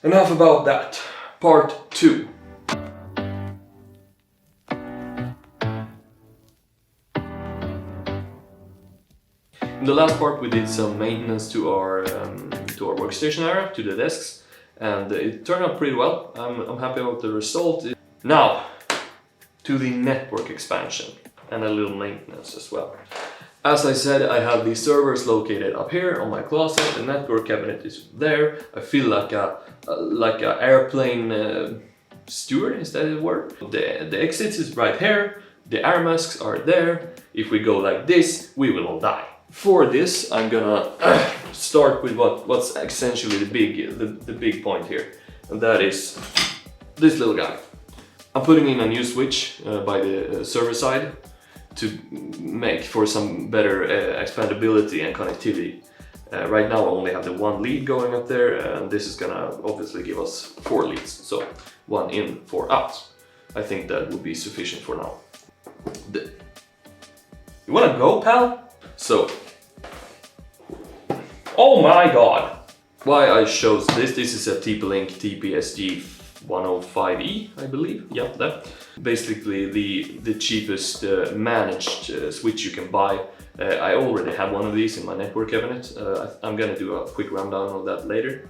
Enough about that. Part 2. In the last part we did some maintenance to our workstation area, to the desks, and it turned out pretty well. I'm happy about the result. Now, to the network expansion and a little maintenance as well. As I said, I have the servers located up here on my closet. The network cabinet is there. I feel like a airplane steward, is that a word? The exits is right here. The air masks are there. If we go like this, we will all die. For this, I'm gonna start with what's essentially the big point here, and that is this little guy. I'm putting in a new switch by the server side to make for some better expandability and connectivity. Right now I only have the one lead going up there, and this is gonna obviously give us 4 leads, so 1 in, 4 out. I think that would be sufficient for now. You wanna go, pal? So, oh my god! Why I chose this is a TP-Link TPSG 105E, I believe. Yeah, that. Basically the cheapest managed switch you can buy. I already have one of these in my network cabinet. I'm gonna do a quick rundown of that later.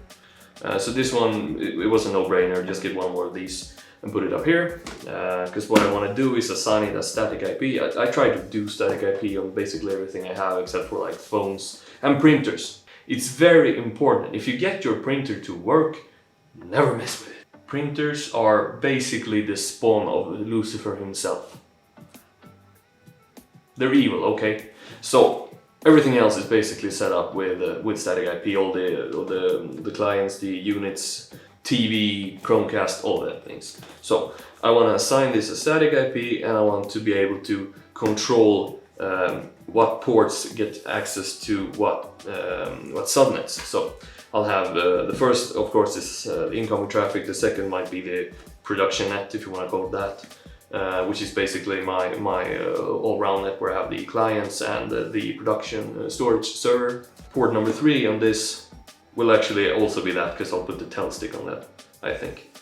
So this one, it was a no-brainer, just get one more of these and put it up here. Because what I want to do is assign it as static IP. I try to do static IP on basically everything I have except for like phones and printers. It's very important. If you get your printer to work, never mess with it. Printers are basically the spawn of Lucifer himself. They're evil, okay? So everything else is basically set up with static IP. All the clients, the units, TV, Chromecast, all that things. So I want to assign this as static IP, and I want to be able to control what ports get access to what subnets. So I'll have the first, of course, is the incoming traffic. The second might be the production net, if you want to call it that, which is basically my all-round net where I have the clients and the production storage server. Port number 3 on this will actually also be that, because I'll put the tel stick on that, I think.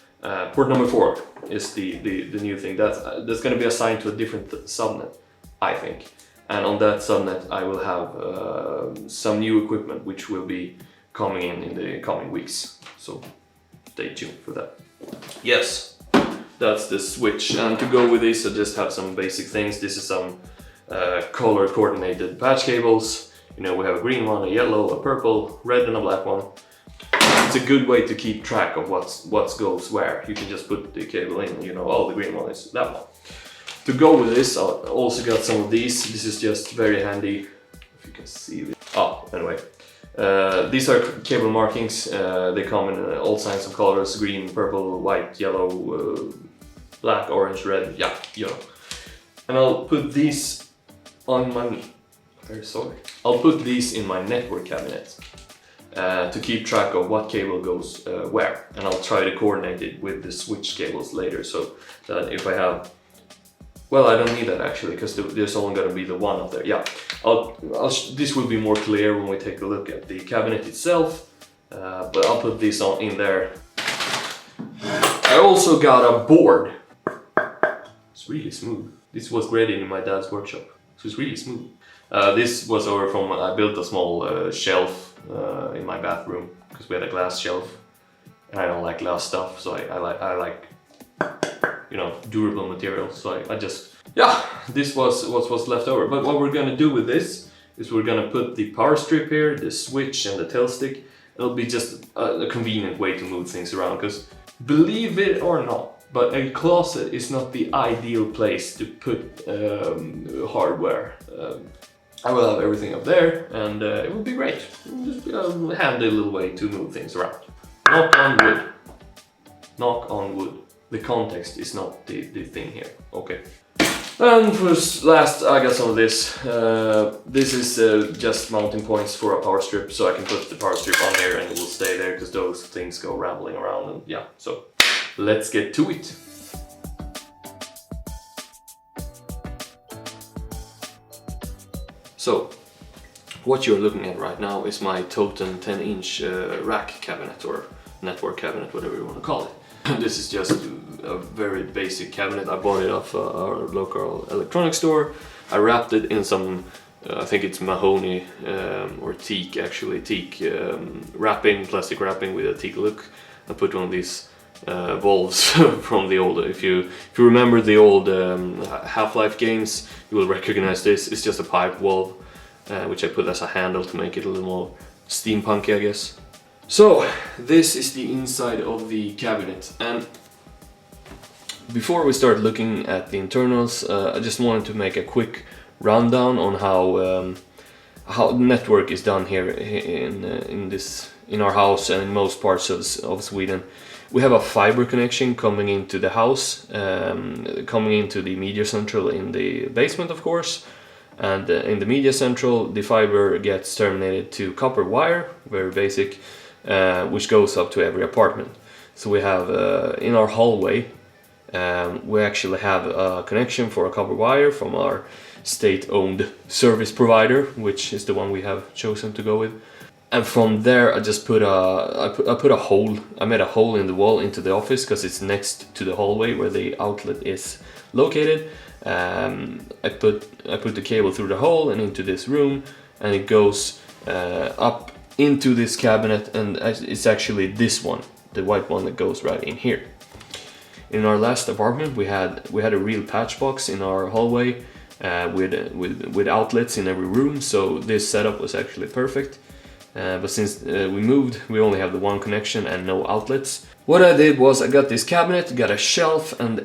Port number 4 is the new thing. That's going to be assigned to a different subnet, I think. And on that subnet I will have some new equipment which will be coming in the coming weeks. So stay tuned for that. Yes, that's the switch. And to go with this I just have some basic things. This is some color coordinated patch cables. You know, we have a green one, a yellow, a purple, red and a black one. It's a good way to keep track of what goes where. You can just put the cable in and you know, oh, the green one is that one. To go with this, I also got some of these. This is just very handy, if you can see this. Oh, anyway. These are cable markings. They come in all kinds of colors: green, purple, white, yellow, black, orange, red, yeah, you know. And I'll put these on my... I'll put these in my network cabinet to keep track of what cable goes where. And I'll try to coordinate it with the switch cables later, so that if I have... Well, I don't need that actually, because there's only going to be the one up there. Yeah, this will be more clear when we take a look at the cabinet itself, but I'll put this on in there. I also got a board. It's really smooth. This was graded in my dad's workshop, so it's really smooth. This was over from, I built a small shelf in my bathroom, because we had a glass shelf, and I don't like glass stuff, so I like you know, durable materials. So I just, yeah, this was what was left over. But what we're gonna do with this is we're gonna put the power strip here, the switch and the tel stick. It'll be just a convenient way to move things around, because believe it or not, but a closet is not the ideal place to put hardware. I will have everything up there, and it will be great. Just a handy little way to move things around. Knock on wood. Knock on wood. The context is not the thing here, okay. And for last, I got some of this. This is just mounting points for a power strip, so I can put the power strip on there and it will stay there, because those things go rambling around, and yeah, so let's get to it. So, what you're looking at right now is my Totem 10-inch rack cabinet, or network cabinet, whatever you want to call it. This is just a very basic cabinet. I bought it off our local electronics store. I wrapped it in some, I think it's mahogany or teak, actually teak wrapping, plastic wrapping with a teak look. I put one of these valves from the old, if you remember the old Half-Life games, you will recognize this. It's just a pipe valve, which I put as a handle to make it a little more steampunky, I guess. So this is the inside of the cabinet, and before we start looking at the internals, I just wanted to make a quick rundown on how network is done here in our house and in most parts of Sweden. We have a fiber connection coming into the house, coming into the media central in the basement, of course. And in the media central, the fiber gets terminated to copper wire, very basic, which goes up to every apartment. So we have in our hallway, we actually have a connection for a copper wire from our state-owned service provider, which is the one we have chosen to go with. And from there, I just put a hole. I made a hole in the wall into the office because it's next to the hallway where the outlet is located. I put the cable through the hole and into this room, and it goes up into this cabinet, and it's actually this one, the white one, that goes right in here. In our last apartment, we had a real patch box in our hallway with outlets in every room, so this setup was actually perfect. But since we moved, we only have the one connection and no outlets. What I did was I got this cabinet, got a shelf and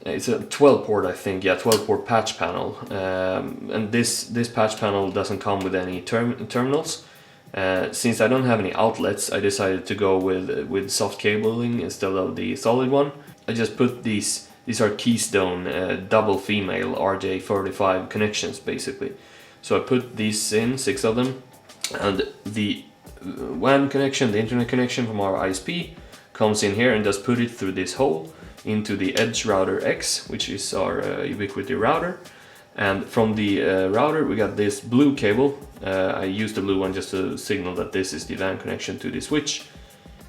it's a 12 port, I think, yeah, 12 port patch panel. And this patch panel doesn't come with any terminals. Since I don't have any outlets, I decided to go with soft cabling instead of the solid one. I just put these are Keystone double female RJ45 connections, basically. So I put these in, 6 of them, and the WAN connection, the internet connection from our ISP, comes in here and just put it through this hole into the Edge router X, which is our Ubiquity router. And from the router we got this blue cable. I used the blue one just to signal that this is the WAN connection to the switch.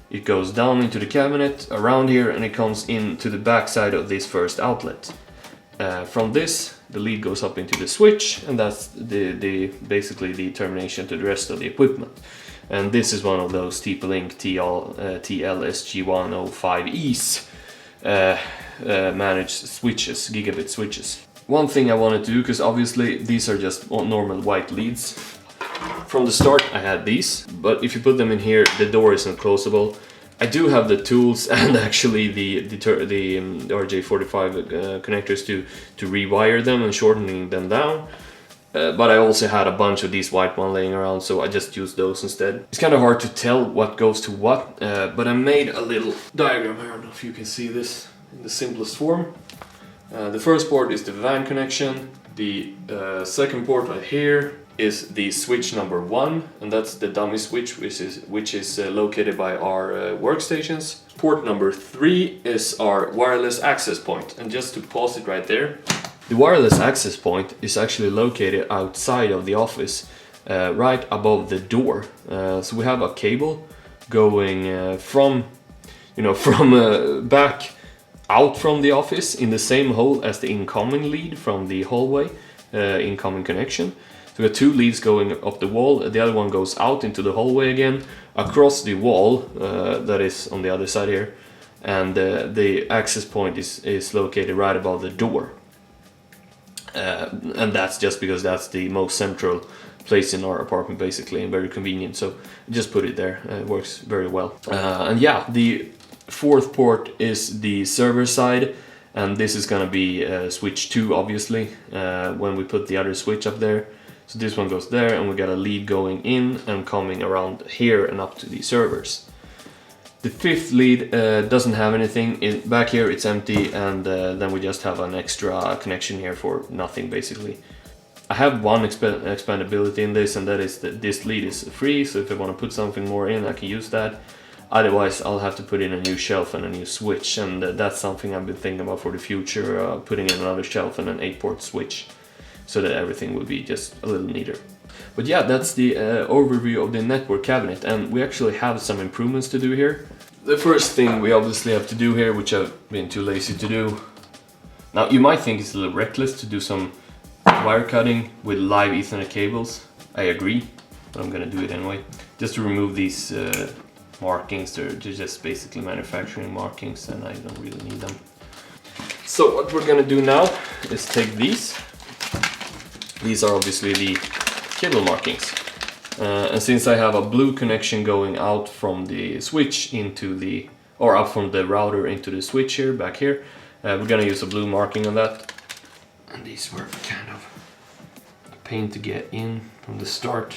It goes down into the cabinet around here, and it comes into the back side of this first outlet. From this, the lead goes up into the switch, and that's basically the termination to the rest of the equipment. And this is one of those TP-Link TLSG105Es managed switches, gigabit switches. One thing I wanted to do, because obviously these are just normal white leads. From the start I had these, but if you put them in here, the door isn't closable. I do have the tools and actually the RJ45 connectors to rewire them and shortening them down. But I also had a bunch of these white ones laying around, so I just used those instead. It's kind of hard to tell what goes to what, but I made a little diagram here. I don't know if you can see this in the simplest form. The first port is the WAN connection. The second port right here is the switch number 1, and that's the dummy switch, which is located by our workstations. Port number 3 is our wireless access point, and just to pause it right there, the wireless access point is actually located outside of the office, right above the door. So we have a cable going from back out from the office in the same hole as the incoming lead from the hallway incoming connection. So we have 2 leads going up the wall, the other one goes out into the hallway again, across the wall that is on the other side here, and the access point is located right above the door. And that's just because that's the most central place in our apartment, basically, and very convenient, so just put it there. It works very well. And yeah, the 4th port is the server side, and this is gonna be switch 2, obviously, when we put the other switch up there. So this one goes there, and we got a lead going in and coming around here and up to the servers. The 5th lead doesn't have anything. Back here it's empty, and then we just have an extra connection here for nothing, basically. I have one expandability in this, and that is that this lead is free, so if I want to put something more in, I can use that. Otherwise I'll have to put in a new shelf and a new switch, and that's something I've been thinking about for the future, putting in another shelf and an 8-port switch, so that everything will be just a little neater. But yeah, that's the overview of the network cabinet, and we actually have some improvements to do here. The first thing we obviously have to do here, which I've been too lazy to do. Now you might think it's a little reckless to do some wire cutting with live Ethernet cables. I agree, but I'm gonna do it anyway. Just to remove these markings, they're just basically manufacturing markings and I don't really need them. So what we're gonna do now is take these. These are obviously the cable markings. And since I have a blue connection going out from the switch into the, or up from the router into the switch here, back here, we're gonna use a blue marking on that. And these were kind of a pain to get in from the start.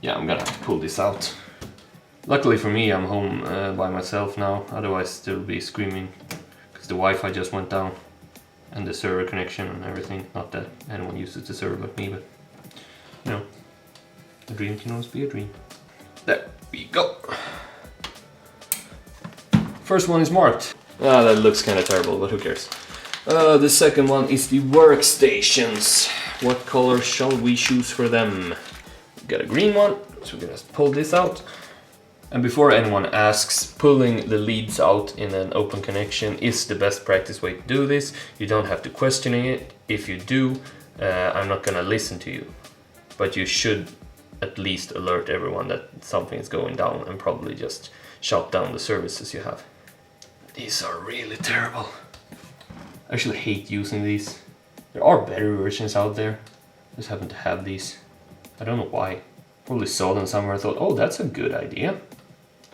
Yeah, I'm gonna have to pull this out. Luckily for me, I'm home by myself now, otherwise they'll be screaming because the Wi-Fi just went down and the server connection and everything. Not that anyone uses the server but me, but you know, a dream can always be a dream. There we go. First one is marked. Ah, that looks kind of terrible, but who cares? The second one is the workstations. What color shall we choose for them? We got a green one, so we're gonna pull this out. And before anyone asks, pulling the leads out in an open connection is the best practice way to do this. You don't have to question it. If you do, I'm not gonna listen to you. But you should at least alert everyone that something is going down and probably just shut down the services you have. These are really terrible. I actually hate using these. There are better versions out there. I just happen to have these. I don't know why. Probably saw them somewhere and thought, oh, that's a good idea.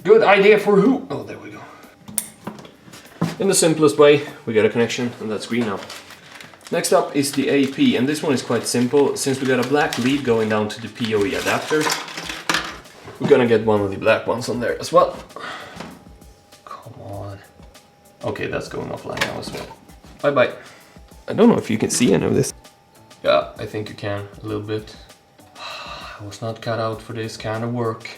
Good idea for who? Oh, there we go. In the simplest way, we got a connection and that's green now. Next up is the AP, and this one is quite simple. Since we got a black lead going down to the PoE adapter, we're gonna get one of the black ones on there as well. Come on. Okay, that's going offline now as well. Bye bye. I don't know if you can see any of this. Yeah, I think you can a little bit. I was not cut out for this kind of work.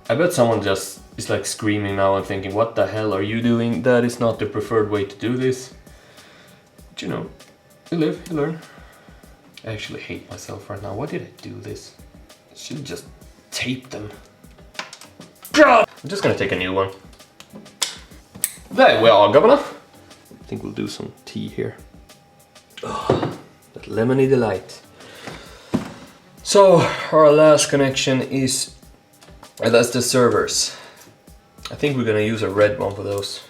I bet someone just is like screaming now and thinking, what the hell are you doing? That is not the preferred way to do this. But you know, you live, you learn. I actually hate myself right now. Why did I do this? I should just tape them. God! I'm just gonna take a new one. There we are, Governor. I think we'll do some tea here. Oh, that lemony delight. So, our last connection is, that's the servers. I think we're gonna use a red one for those.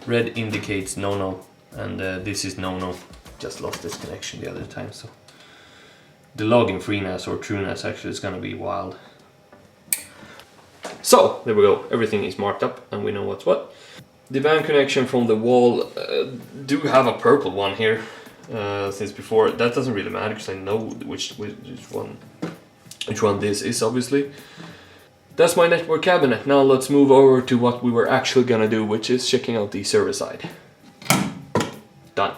Red indicates no-no, and this is no-no. Just lost this connection the other time, so. The login freeness or trueness actually is gonna be wild. So, there we go. Everything is marked up and we know what's what. The WAN connection from the wall do have a purple one here. Since before, that doesn't really matter because I know which one this is, obviously. That's my network cabinet. Now let's move over to what we were actually gonna do, which is checking out the server side. Done.